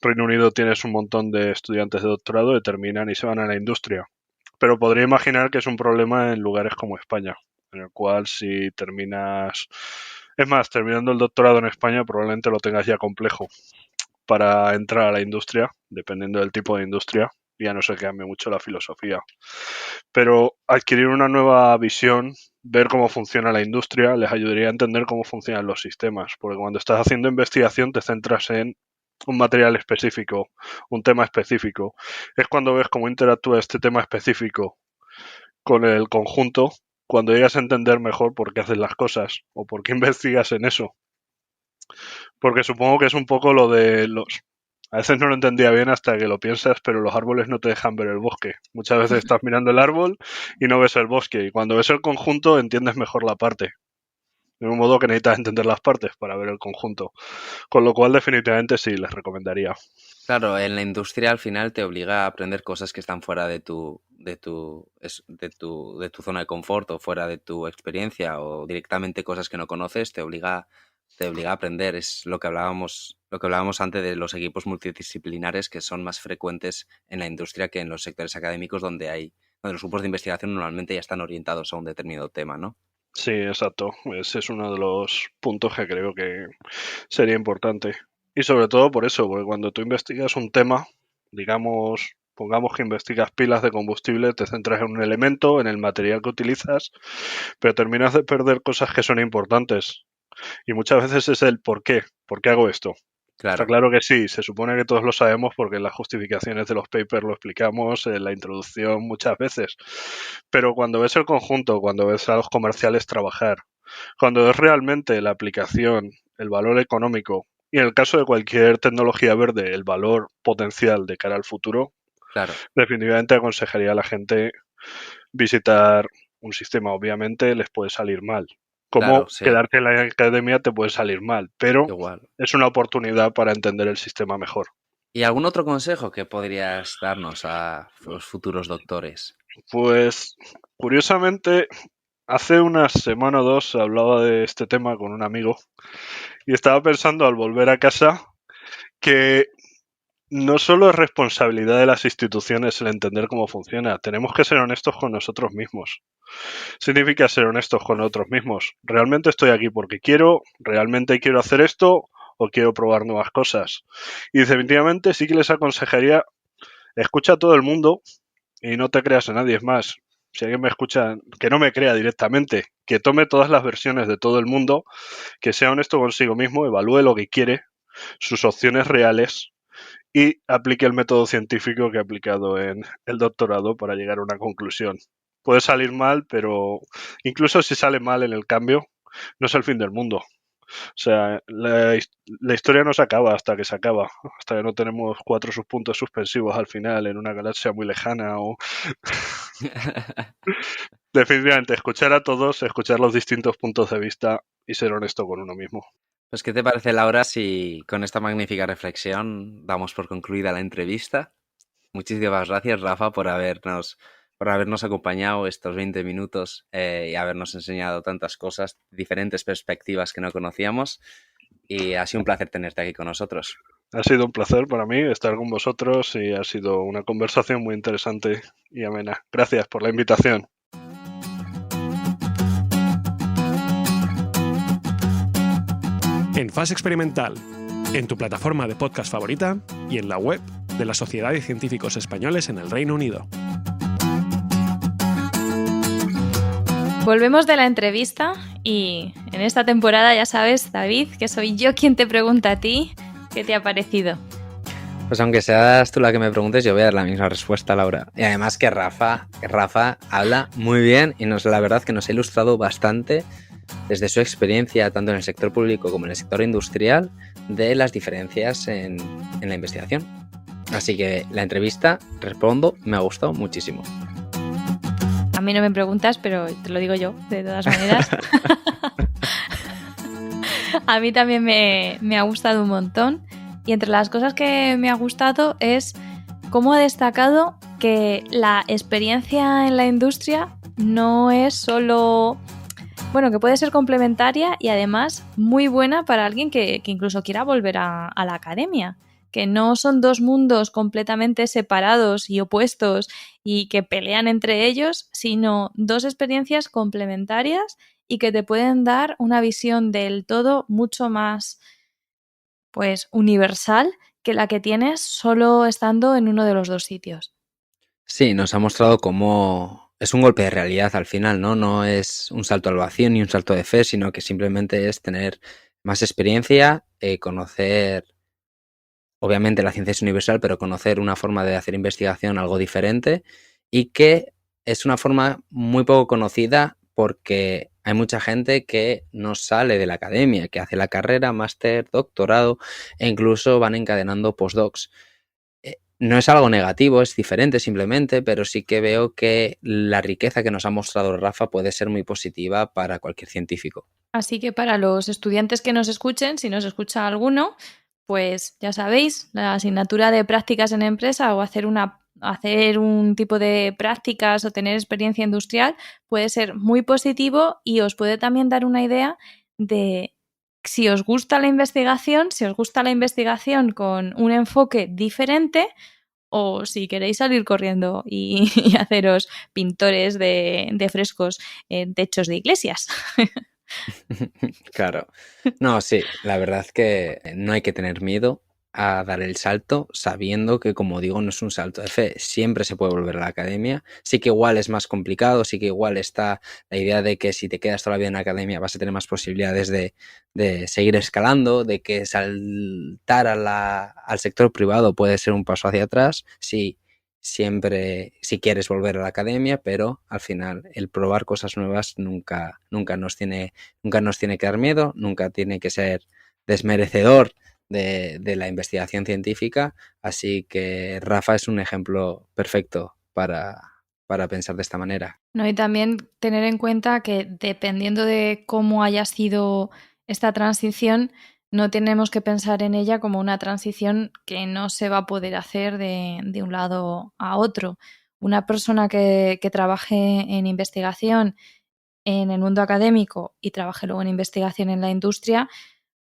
Reino Unido tienes un montón de estudiantes de doctorado que terminan y se van a la industria. Pero podría imaginar que es un problema en lugares como España, en el cual si terminas... Es más, terminando el doctorado en España probablemente lo tengas ya complejo para entrar a la industria, dependiendo del tipo de industria, y a no ser que cambie mucho la filosofía. Pero adquirir una nueva visión, ver cómo funciona la industria, les ayudaría a entender cómo funcionan los sistemas, porque cuando estás haciendo investigación te centras en un material específico, un tema específico. Es cuando ves cómo interactúa este tema específico con el conjunto cuando llegas a entender mejor por qué haces las cosas o por qué investigas en eso. Porque supongo que es un poco lo de los... A veces no lo entendía bien hasta que lo piensas, pero los árboles no te dejan ver el bosque. Muchas veces estás mirando el árbol y no ves el bosque. Y cuando ves el conjunto entiendes mejor la parte. De un modo que necesitas entender las partes para ver el conjunto. Con lo cual definitivamente sí, les recomendaría. Claro, en la industria al final te obliga a aprender cosas que están fuera de tu zona de confort o fuera de tu experiencia, o directamente cosas que no conoces, te obliga a aprender. Es lo que hablábamos antes de los equipos multidisciplinares, que son más frecuentes en la industria que en los sectores académicos, donde los grupos de investigación normalmente ya están orientados a un determinado tema, ¿no? Sí, exacto. Ese es uno de los puntos que creo que sería importante. Y sobre todo por eso, porque cuando tú investigas un tema, digamos, pongamos que investigas pilas de combustible, te centras en un elemento, en el material que utilizas, pero terminas de perder cosas que son importantes. Y muchas veces es el ¿por qué? ¿Por qué hago esto? Está Claro. claro que sí, se supone que todos lo sabemos porque en las justificaciones de los papers lo explicamos, en la introducción muchas veces. Pero cuando ves el conjunto, cuando ves a los comerciales trabajar, cuando ves realmente la aplicación, el valor económico y en el caso de cualquier tecnología verde, el valor potencial de cara al futuro, Claro. definitivamente aconsejaría a la gente visitar un sistema. Obviamente les puede salir mal. Claro, Como sí, quedarte en la academia te puede salir mal, pero igual. es una oportunidad para entender el sistema mejor. ¿Y algún otro consejo que podrías darnos a los futuros doctores? Pues, curiosamente, hace una semana o dos hablaba de este tema con un amigo y estaba pensando al volver a casa que no solo es responsabilidad de las instituciones el entender cómo funciona, tenemos que ser honestos con nosotros mismos. Significa ser honestos con nosotros mismos. ¿Realmente estoy aquí porque quiero? ¿Realmente quiero hacer esto? ¿O quiero probar nuevas cosas? Y definitivamente sí que les aconsejaría, escucha a todo el mundo y no te creas a nadie. Es más, si alguien me escucha, que no me crea directamente, que tome todas las versiones de todo el mundo, que sea honesto consigo mismo, evalúe lo que quiere, sus opciones reales y aplique el método científico que he aplicado en el doctorado para llegar a una conclusión. Puede salir mal, pero incluso si sale mal en el cambio, no es el fin del mundo. O sea, la historia no se acaba hasta que se acaba, hasta que no tenemos 4 subpuntos suspensivos al final en una galaxia muy lejana o... Definitivamente, escuchar a todos, escuchar los distintos puntos de vista y ser honesto con uno mismo. Pues, ¿qué te parece, Laura, si con esta magnífica reflexión damos por concluida la entrevista? Muchísimas gracias, Rafa, por habernos acompañado estos 20 minutos y habernos enseñado tantas cosas, diferentes perspectivas que no conocíamos. Y ha sido un placer tenerte aquí con nosotros. Ha sido un placer para mí estar con vosotros y ha sido una conversación muy interesante y amena. Gracias por la invitación. En Fase Experimental, en tu plataforma de podcast favorita y en la web de la Sociedad de Científicos Españoles en el Reino Unido. Volvemos de la entrevista y en esta temporada ya sabes, David, que soy yo quien te pregunta a ti qué te ha parecido. Pues aunque seas tú la que me preguntes, yo voy a dar la misma respuesta, Laura. Y además que Rafa habla muy bien y la verdad que nos ha ilustrado bastante desde su experiencia, tanto en el sector público como en el sector industrial, de las diferencias en la investigación. Así que la entrevista, respondo, me ha gustado muchísimo. A mí no me preguntas, pero te lo digo yo, de todas maneras. A mí también me ha gustado un montón. Y entre las cosas que me ha gustado es cómo ha destacado que la experiencia en la industria no es solo... Bueno, que puede ser complementaria y además muy buena para alguien que incluso quiera volver a la academia. Que no son dos mundos completamente separados y opuestos y que pelean entre ellos, sino dos experiencias complementarias y que te pueden dar una visión del todo mucho más, pues, universal que la que tienes solo estando en uno de los dos sitios. Sí, nos ha mostrado cómo es un golpe de realidad al final, ¿no? No es un salto al vacío ni un salto de fe, sino que simplemente es tener más experiencia, conocer, obviamente la ciencia es universal, pero conocer una forma de hacer investigación algo diferente y que es una forma muy poco conocida porque hay mucha gente que no sale de la academia, que hace la carrera, máster, doctorado e incluso van encadenando postdocs. No es algo negativo, es diferente simplemente, pero sí que veo que la riqueza que nos ha mostrado Rafa puede ser muy positiva para cualquier científico. Así que para los estudiantes que nos escuchen, si nos escucha alguno, pues ya sabéis, la asignatura de prácticas en empresa o hacer un tipo de prácticas o tener experiencia industrial puede ser muy positivo y os puede también dar una idea de si os gusta la investigación con un enfoque diferente o si queréis salir corriendo y haceros pintores de frescos en techos de iglesias. Claro. No, sí, la verdad es que no hay que tener miedo a dar el salto sabiendo que, como digo, no es un salto de fe. Siempre se puede volver a la academia. Sí que igual es más complicado, sí que igual está la idea de que si te quedas toda la vida en la academia vas a tener más posibilidades de seguir escalando, de que saltar al sector privado puede ser un paso hacia atrás. Sí, siempre si quieres volver a la academia, pero al final el probar cosas nuevas nunca nos tiene que dar miedo, nunca tiene que ser desmerecedor de la investigación científica, así que Rafa es un ejemplo perfecto para pensar de esta manera. No, y también tener en cuenta que dependiendo de cómo haya sido esta transición, no tenemos que pensar en ella como una transición que no se va a poder hacer de un lado a otro. Una persona que trabaje en investigación en el mundo académico y trabaje luego en investigación en la industria,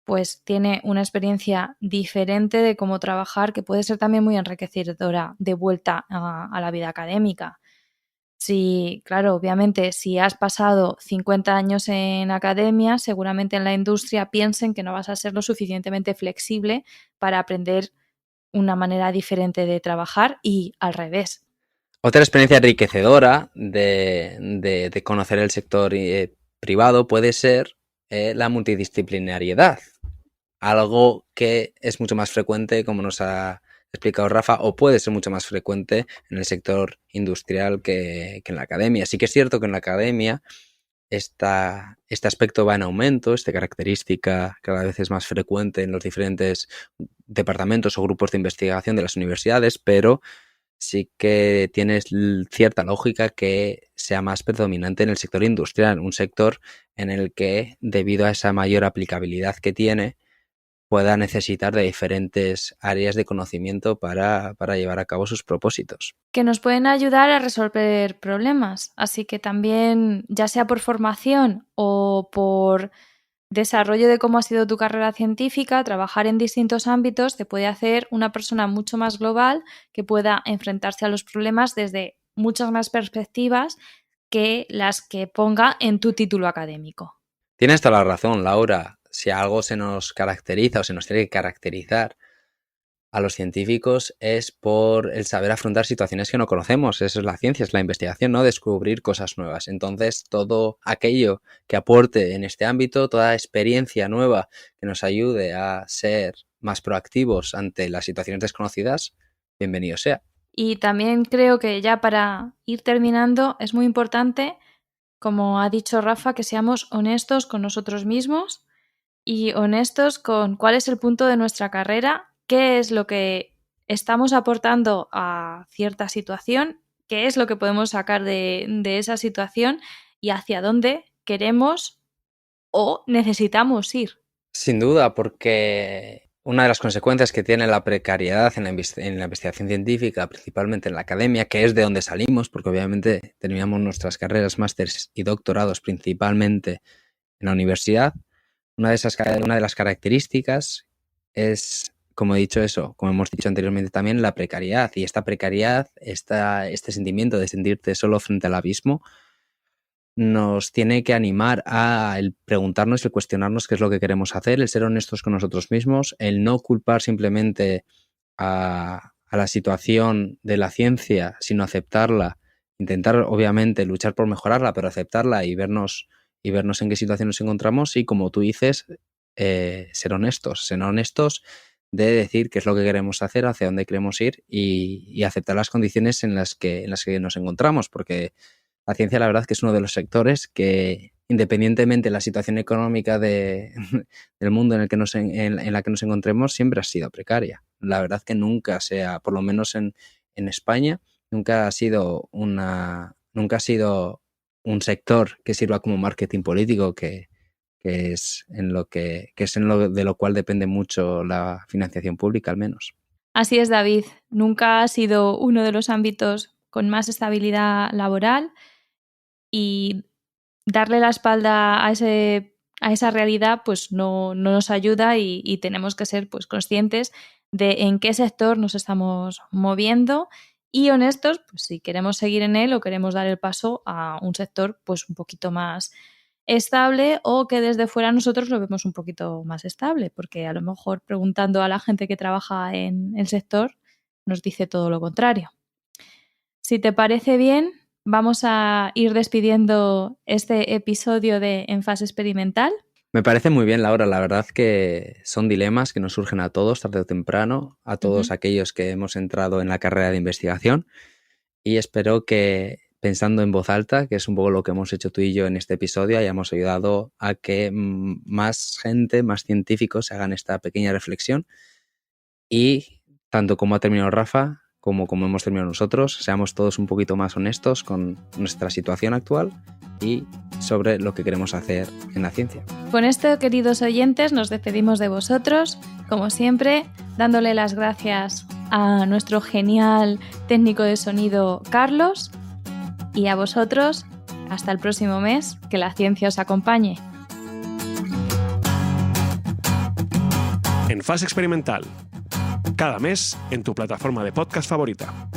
pues tiene una experiencia diferente de cómo trabajar que puede ser también muy enriquecedora de vuelta a la vida académica. Sí, claro, obviamente, si has pasado 50 años en academia, seguramente en la industria piensen que no vas a ser lo suficientemente flexible para aprender una manera diferente de trabajar y al revés. Otra experiencia enriquecedora de conocer el sector privado puede ser la multidisciplinariedad, algo que es mucho más frecuente, como nos ha explicado Rafa, o puede ser mucho más frecuente en el sector industrial que en la academia. Sí que es cierto que en la academia este aspecto va en aumento, esta característica cada vez es más frecuente en los diferentes departamentos o grupos de investigación de las universidades, pero sí que tiene cierta lógica que sea más predominante en el sector industrial, un sector en el que, debido a esa mayor aplicabilidad que tiene, pueda necesitar de diferentes áreas de conocimiento para llevar a cabo sus propósitos. Que nos pueden ayudar a resolver problemas. Así que también, ya sea por formación o por desarrollo de cómo ha sido tu carrera científica, trabajar en distintos ámbitos te puede hacer una persona mucho más global que pueda enfrentarse a los problemas desde muchas más perspectivas que las que ponga en tu título académico. Tienes toda la razón, Laura. Si algo se nos caracteriza o se nos tiene que caracterizar a los científicos es por el saber afrontar situaciones que no conocemos. Eso es la ciencia, es la investigación, ¿no? Descubrir cosas nuevas. Entonces, todo aquello que aporte en este ámbito, toda experiencia nueva que nos ayude a ser más proactivos ante las situaciones desconocidas, bienvenido sea. Y también creo que ya para ir terminando es muy importante, como ha dicho Rafa, que seamos honestos con nosotros mismos y honestos con cuál es el punto de nuestra carrera, qué es lo que estamos aportando a cierta situación, qué es lo que podemos sacar de esa situación y hacia dónde queremos o necesitamos ir. Sin duda, porque una de las consecuencias que tiene la precariedad en la investigación científica, principalmente en la academia, que es de donde salimos, porque obviamente terminamos nuestras carreras, másters y doctorados principalmente en la universidad, una de las características es, como he dicho eso, como hemos dicho anteriormente también, la precariedad. Y esta precariedad, este sentimiento de sentirte solo frente al abismo, nos tiene que animar a el preguntarnos y el cuestionarnos qué es lo que queremos hacer, el ser honestos con nosotros mismos, el no culpar simplemente a la situación de la ciencia, sino aceptarla, intentar obviamente luchar por mejorarla, pero aceptarla y vernos en qué situación nos encontramos y, como tú dices, ser honestos de decir qué es lo que queremos hacer, hacia dónde queremos ir y aceptar las condiciones en las que nos encontramos, porque la ciencia, la verdad, que es uno de los sectores que, independientemente de la situación económica del mundo en la que nos encontremos, siempre ha sido precaria. La verdad que nunca por lo menos en España, nunca ha sido un sector que sirva como marketing político, que es en lo de lo cual depende mucho la financiación pública, al menos. Así es, David. Nunca ha sido uno de los ámbitos con más estabilidad laboral y darle la espalda a esa realidad pues no nos ayuda y tenemos que ser pues conscientes de en qué sector nos estamos moviendo y honestos pues si queremos seguir en él o queremos dar el paso a un sector pues un poquito más estable o que desde fuera nosotros lo vemos un poquito más estable, porque a lo mejor preguntando a la gente que trabaja en el sector nos dice todo lo contrario. Si te parece bien, vamos a ir despidiendo este episodio de En Fase Experimental. Me parece muy bien, Laura. La verdad que son dilemas que nos surgen a todos, tarde o temprano, a todos aquellos que hemos entrado en la carrera de investigación, y espero que, pensando en voz alta, que es un poco lo que hemos hecho tú y yo en este episodio, hayamos ayudado a que más gente, más científicos hagan esta pequeña reflexión y, tanto como ha terminado Rafa, como hemos terminado nosotros, seamos todos un poquito más honestos con nuestra situación actual y sobre lo que queremos hacer en la ciencia. Con esto, queridos oyentes, nos despedimos de vosotros, como siempre, dándole las gracias a nuestro genial técnico de sonido, Carlos, y a vosotros, hasta el próximo mes, que la ciencia os acompañe. En Fase Experimental. Cada mes en tu plataforma de podcast favorita.